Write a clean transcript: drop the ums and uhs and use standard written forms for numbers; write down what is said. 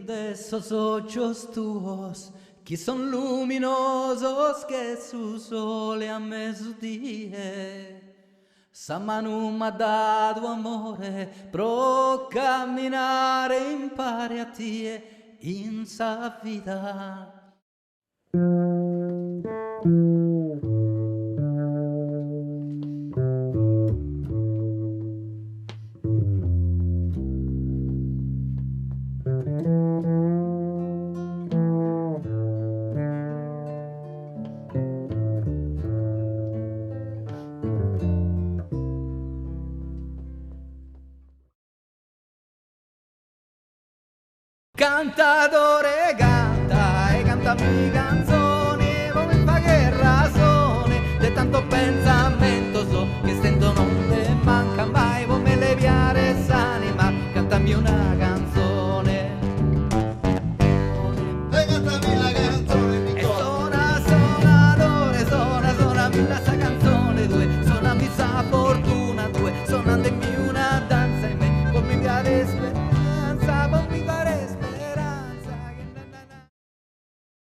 De esos ojos tuyos que son luminosos que su sole a mezzodie. Sa mano m'ha dato amore pro camminare impari a te in sa vita. Cantatore canta e canta mi canzone.